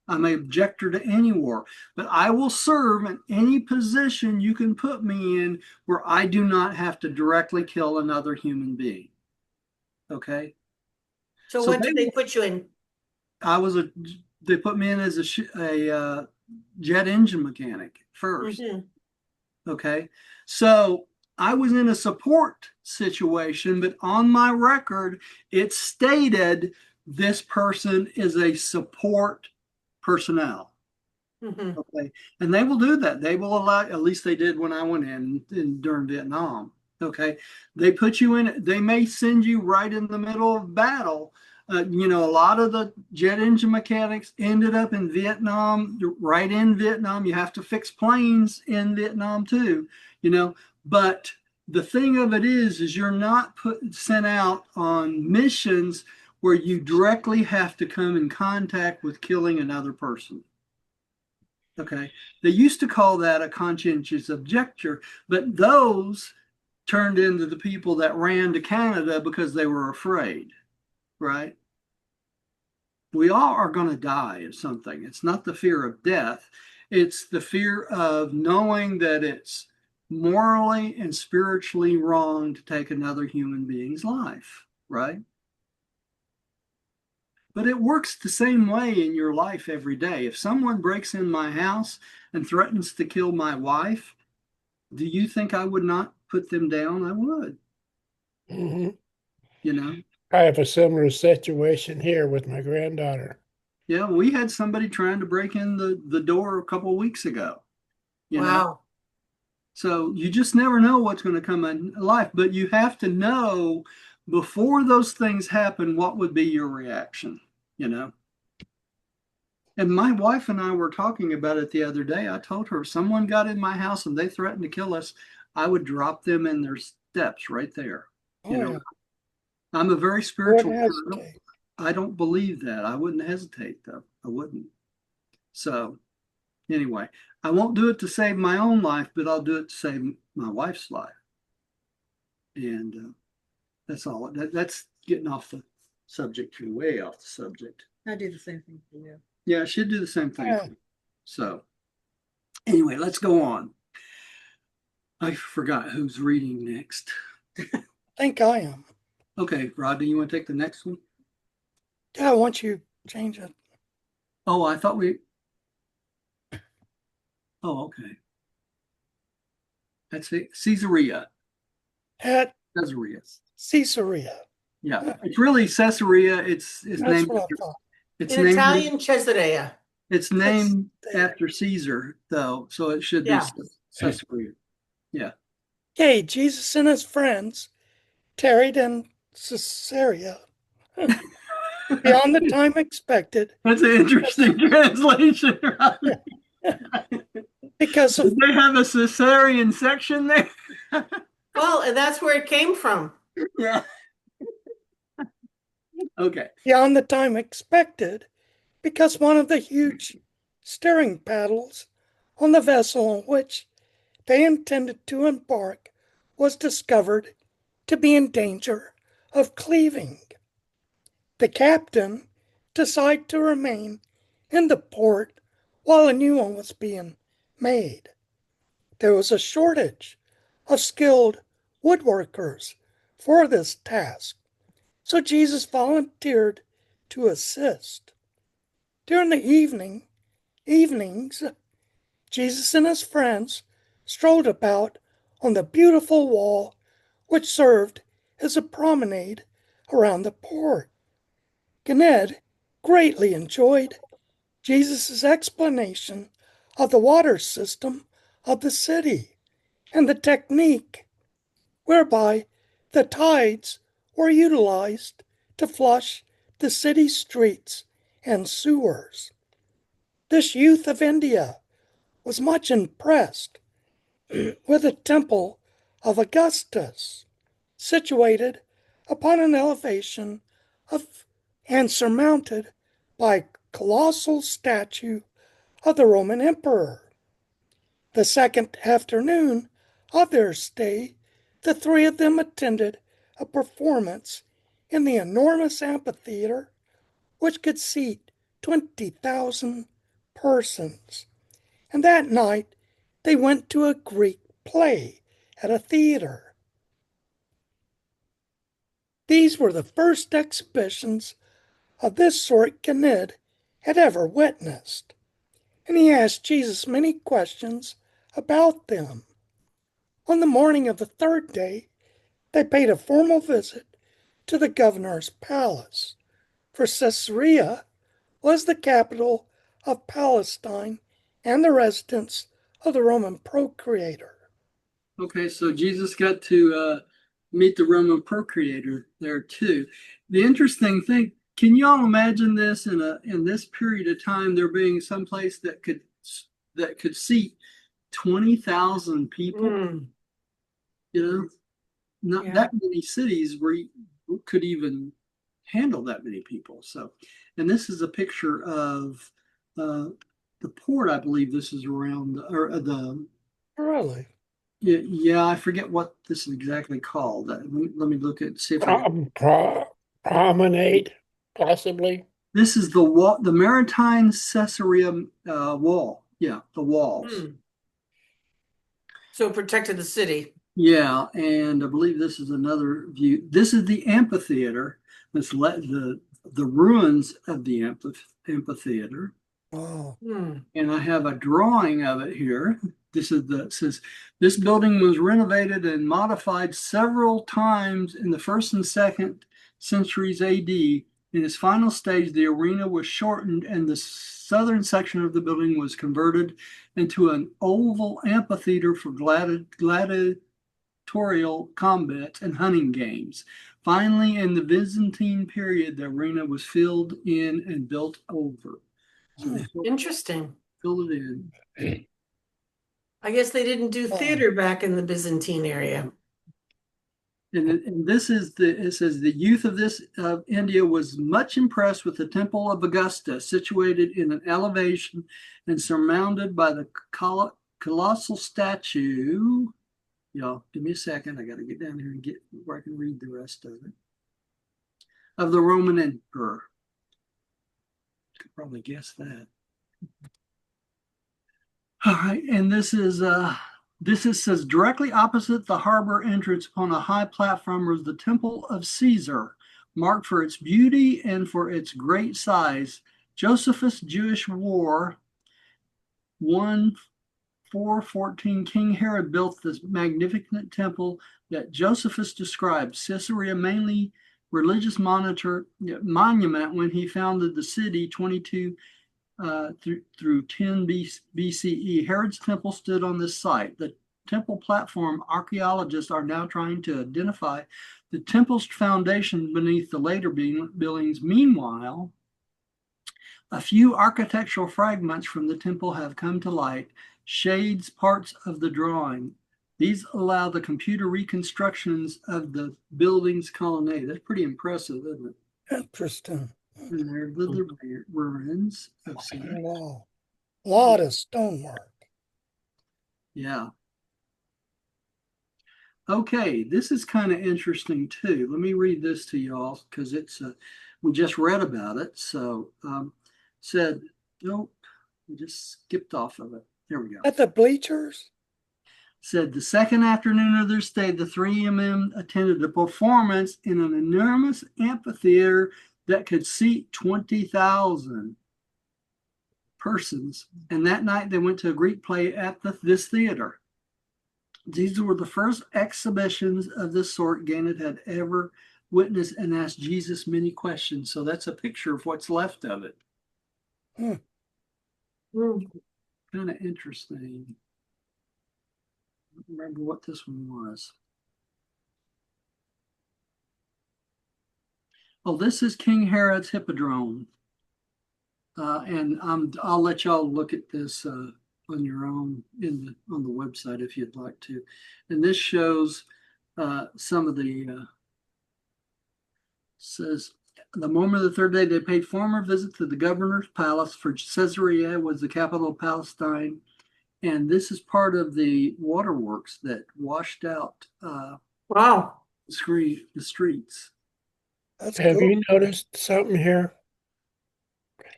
Speaker 1: I'm an objector to any war, but I will serve in any position you can put me in where I do not have to directly kill another human being. Okay.
Speaker 5: So
Speaker 1: So
Speaker 5: what did they put you in?
Speaker 1: I was a, they put me in as a jet engine mechanic first.
Speaker 5: Mhm.
Speaker 1: Okay. So I was in a support situation, but on my record, it stated this person is a support personnel.
Speaker 5: Mhm.
Speaker 1: Okay. And they will do that. They will allow, at least they did when I went in during Vietnam. Okay. They put you in, they may send you right in the middle of battle. A lot of the jet engine mechanics ended up in Vietnam, right in Vietnam. You have to fix planes in Vietnam too, but the thing of it is you're not sent out on missions where you directly have to come in contact with killing another person. Okay. They used to call that a conscientious objector, but those turned into the people that ran to Canada because they were afraid, right? We all are going to die of something. It's not the fear of death, it's the fear of knowing that it's morally and spiritually wrong to take another human being's life, right? But it works the same way in your life every day. If someone breaks in my house and threatens to kill my wife, do you think I would not put them down? I would,
Speaker 3: Hmm.
Speaker 1: you know.
Speaker 3: I have a similar situation here with my granddaughter.
Speaker 1: Yeah, we had somebody trying to break in the door a couple of weeks ago, you know.
Speaker 5: Wow.
Speaker 1: So you just never know what's going to come in life, but you have to know before those things happen, what would be your reaction, you know? And my wife and I were talking about it the other day. I told her if someone got in my house and they threatened to kill us, I would drop them in their steps right there. You
Speaker 4: Oh,
Speaker 1: know,
Speaker 4: yeah.
Speaker 1: I'm a very
Speaker 4: Wouldn't
Speaker 1: spiritual person.
Speaker 4: hesitate.
Speaker 1: I don't believe that. I wouldn't hesitate though. I wouldn't. So anyway, I won't do it to save my own life, but I'll do it to save my wife's life. And that's all. That's getting off the subject, way off the subject.
Speaker 2: I do the same thing for you.
Speaker 1: Yeah, I should do the same thing.
Speaker 4: Yeah.
Speaker 1: So anyway, let's go on. I forgot who's reading next.
Speaker 4: I think I am.
Speaker 1: Okay, Rod, do you want to take the next one?
Speaker 4: Yeah, once you change it.
Speaker 1: Oh, I thought we. Oh, okay. That's it. Caesarea.
Speaker 4: At
Speaker 1: Caesarea.
Speaker 4: Caesarea.
Speaker 1: Yeah, it's really Caesarea. It's
Speaker 4: That's
Speaker 1: named.
Speaker 4: what I thought.
Speaker 1: It's
Speaker 5: In
Speaker 1: named.
Speaker 5: Italian, Caesarea.
Speaker 1: It's named after Caesar, though, so it should be
Speaker 5: Yeah.
Speaker 1: Caesarea. Yeah.
Speaker 4: Okay, Jesus and his friends tarried in Caesarea beyond the time expected
Speaker 1: That's an interesting translation.
Speaker 4: because of
Speaker 1: Did they have a Caesarean section there?
Speaker 5: Well, and that's where it came from.
Speaker 1: Yeah. Okay.
Speaker 4: beyond the time expected because one of the huge steering paddles on the vessel on which they intended to embark was discovered to be in danger of cleaving. The captain decided to remain in the port while a new one was being made. There was a shortage of skilled woodworkers for this task, so Jesus volunteered to assist. During the evenings, Jesus and his friends strolled about on the beautiful wall which served as a promenade around the port. Gadiah greatly enjoyed Jesus' explanation of the water system of the city and the technique whereby the tides were utilized to flush the city streets and sewers. This youth of India was much impressed with the temple of Augustus, situated upon an elevation of and surmounted by a colossal statue of the Roman emperor. The second afternoon of their stay, the three of them attended a performance in the enormous amphitheater, which could seat 20,000 persons. And that night, they went to a Greek play at a theater. These were the first exhibitions of this sort Gadiah had ever witnessed, and he asked Jesus many questions about them. On the morning of the third day, they paid a formal visit to the governor's palace, for Caesarea was the capital of Palestine and the residence of the Roman procurator.
Speaker 1: Okay, so Jesus got to meet the Roman procurator there too. The interesting thing, can you all imagine this in this period of time, there being some place that could seat 20,000 people?
Speaker 5: Mm.
Speaker 1: You know, not
Speaker 5: Yeah.
Speaker 1: that many cities could even handle that many people. So, and this is a picture of the port. I believe this is around the.
Speaker 4: Really?
Speaker 1: Yeah, I forget what this is exactly called. Let me look at see if I can.
Speaker 3: Promenade, possibly.
Speaker 1: This is the wall, the Maritime Caesarea wall. Yeah, the walls.
Speaker 5: Mm. So it protected the city.
Speaker 1: Yeah, and I believe this is another view. This is the amphitheater. That's the the ruins of the amphitheater.
Speaker 4: Oh,
Speaker 1: And I have a drawing of it here. It says this building was renovated and modified several times in the first and second centuries AD. In its final stage, the arena was shortened and the southern section of the building was converted into an oval amphitheater for gladiatorial combats and hunting games. Finally, in the Byzantine period, the arena was filled in and built over. So they
Speaker 5: Interesting.
Speaker 1: filled it in.
Speaker 5: I guess they didn't do theater back in the Byzantine area.
Speaker 1: And this is it says the youth of this of India was much impressed with the Temple of Augusta, situated in an elevation and surmounted by the colossal statue. Y'all, give me a second. I got to get down here and get where I can read the rest of it. Of the Roman emperor. Could probably guess that. All right, and this says directly opposite the harbor entrance on a high platform was the Temple of Caesar, marked for its beauty and for its great size. Josephus Jewish War 414, King Herod built this magnificent temple that Josephus described. Caesarea, mainly religious monument when he founded the city 22 through 10 BCE. Herod's temple stood on this site. The temple platform, archaeologists are now trying to identify the temple's foundation beneath the later buildings. Meanwhile, a few architectural fragments from the temple have come to light, shades parts of the drawing. These allow the computer reconstructions of the building's colonnade. That's pretty impressive, isn't it?
Speaker 4: interesting.
Speaker 1: And there are the ruins of Caesarea.
Speaker 4: Wow. A lot of stonework.
Speaker 1: Yeah. Okay, this is kind of interesting too. Let me read this to y'all because it's we just read about it. So said, nope, we just skipped off of it. There we go.
Speaker 4: At the bleachers?
Speaker 1: Said the second afternoon of their stay, the three men attended a performance in an enormous amphitheater that could seat 20,000 persons. And that night they went to a Greek play at this theater. These were the first exhibitions of this sort Gannett had ever witnessed and asked Jesus many questions. So that's a picture of what's left of it. Kind of interesting. I don't remember what this one was. Oh, this is King Herod's Hippodrome. And I'll let y'all look at this on your own on the website if you'd like to. And this shows some of the says the moment of the third day they paid formal visit to the governor's palace, for Caesarea was the capital of Palestine. And this is part of the waterworks that washed out
Speaker 5: Wow.
Speaker 1: the streets.
Speaker 4: That's
Speaker 3: Have
Speaker 4: cool.
Speaker 3: you noticed something here?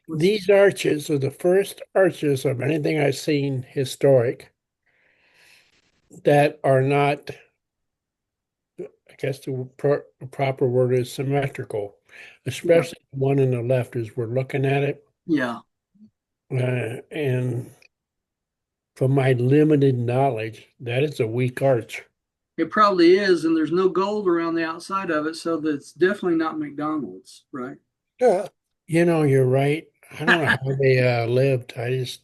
Speaker 3: These arches are the first arches of anything I've seen historic that are not, I guess the proper word is symmetrical, especially the one on the left as we're looking at it.
Speaker 1: Yeah.
Speaker 3: And from my limited knowledge, that is a weak arch.
Speaker 1: It probably is, and there's no gold around the outside of it, so that's definitely not McDonald's, right?
Speaker 4: Yeah.
Speaker 3: You know, you're right. I don't know how they lived. I just,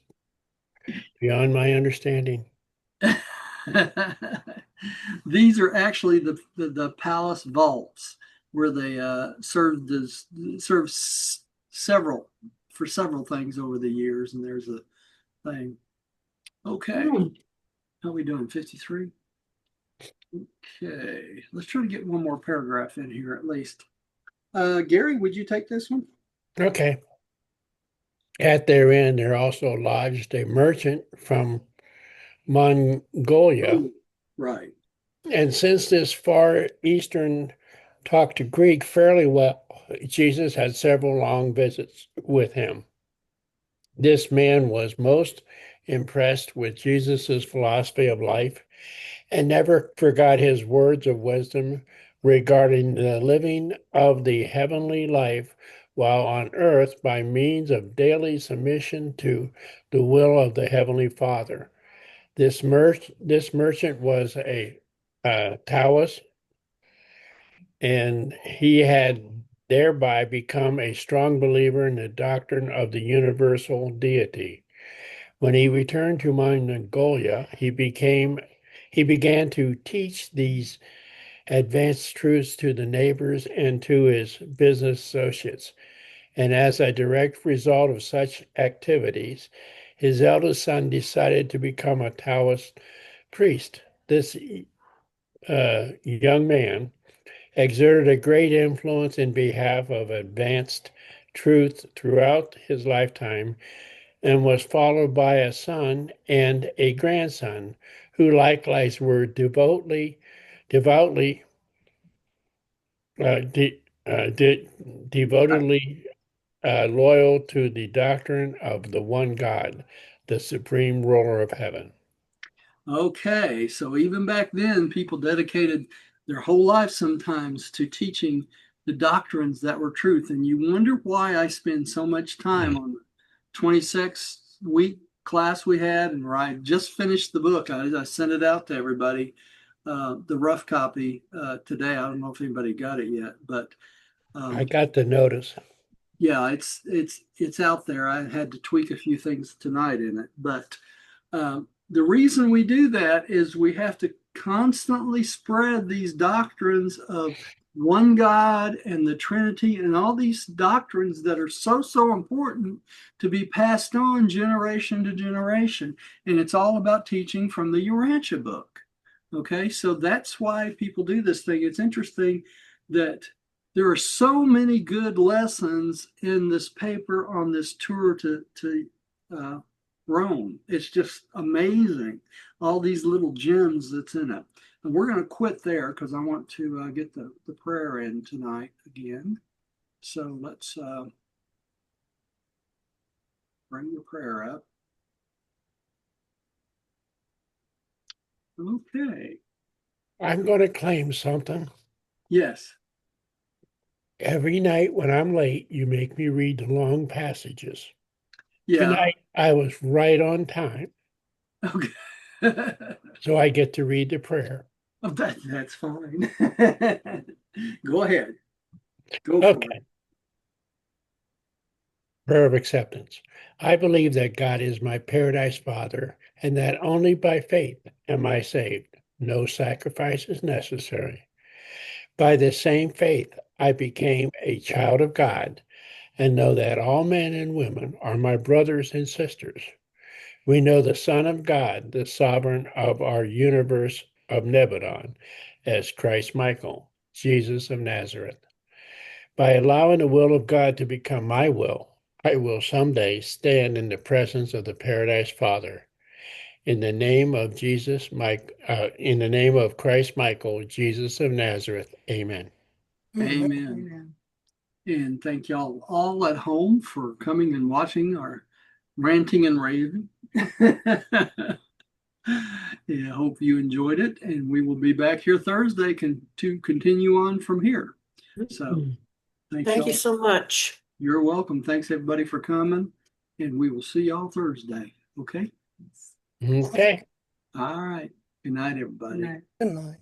Speaker 3: beyond my understanding.
Speaker 1: These are actually the palace vaults where they served several things over the years, and there's a thing. Okay, how are we doing? 53. Okay, let's try to get one more paragraph in here at least. Gary, would you take this one?
Speaker 3: Okay. At their end, there also lodged a merchant from Mongolia.
Speaker 1: Right.
Speaker 3: And since this far eastern talked Greek fairly well, Jesus had several long visits with him. This man was most impressed with Jesus's philosophy of life and never forgot his words of wisdom regarding the living of the heavenly life while on earth by means of daily submission to the will of the Heavenly Father. This merchant was a Taoist, and he had thereby become a strong believer in the doctrine of the universal deity. When he returned to Mongolia, he began to teach these advanced truths to the neighbors and to his business associates. And as a direct result of such activities, his eldest son decided to become a Taoist priest. This young man exerted a great influence in behalf of advanced truth throughout his lifetime and was followed by a son and a grandson who likewise were devotedly devotedly loyal to the doctrine of the one God, the supreme ruler of heaven.
Speaker 1: Okay, so even back then, people dedicated their whole life sometimes to teaching the doctrines that were truth. And you wonder why I spend so much time on the 26 week class we had, and where I just finished the book. I sent it out to everybody, the rough copy today. I don't know if anybody got it yet, but
Speaker 3: I got the notice.
Speaker 1: yeah, it's out there. I had to tweak a few things tonight in it, but the reason we do that is we have to constantly spread these doctrines of one God and the Trinity and all these doctrines that are so important to be passed on generation to generation. And it's all about teaching from the Urantia book. Okay, so that's why people do this thing. It's interesting that there are so many good lessons in this paper on this tour to Rome. It's just amazing, all these little gems that's in it. And we're going to quit there because I want to get the prayer in tonight again. So let's bring the prayer up. Okay.
Speaker 3: I'm going to claim something.
Speaker 1: Yes.
Speaker 3: Every night when I'm late, you make me read the long passages.
Speaker 1: Yeah.
Speaker 3: Tonight, I was right on time.
Speaker 1: Okay.
Speaker 3: So I get to read the prayer.
Speaker 1: Oh, that's fine. Go ahead. Go for
Speaker 3: Okay.
Speaker 1: it.
Speaker 3: Prayer of acceptance. I believe that God is my paradise Father, and that only by faith am I saved. No sacrifice is necessary. By this same faith, I became a child of God, and know that all men and women are my brothers and sisters. We know the Son of God, the sovereign of our universe of Nebadon, as Christ Michael, Jesus of Nazareth. By allowing the will of God to become my will, I will someday stand in the presence of the Paradise Father. In the name of in the name of Christ Michael, Jesus of Nazareth. Amen.
Speaker 1: Amen.
Speaker 2: Amen.
Speaker 1: And thank y'all all at home for coming and watching our ranting and raving. Yeah, I hope you enjoyed it. And we will be back here Thursday to continue on from here. So
Speaker 5: Thank you so much.
Speaker 1: You're welcome. Thanks everybody for coming. And we will see y'all Thursday. Okay.
Speaker 3: Okay.
Speaker 1: All right. Good night, everybody.
Speaker 2: Good night.
Speaker 4: Good night.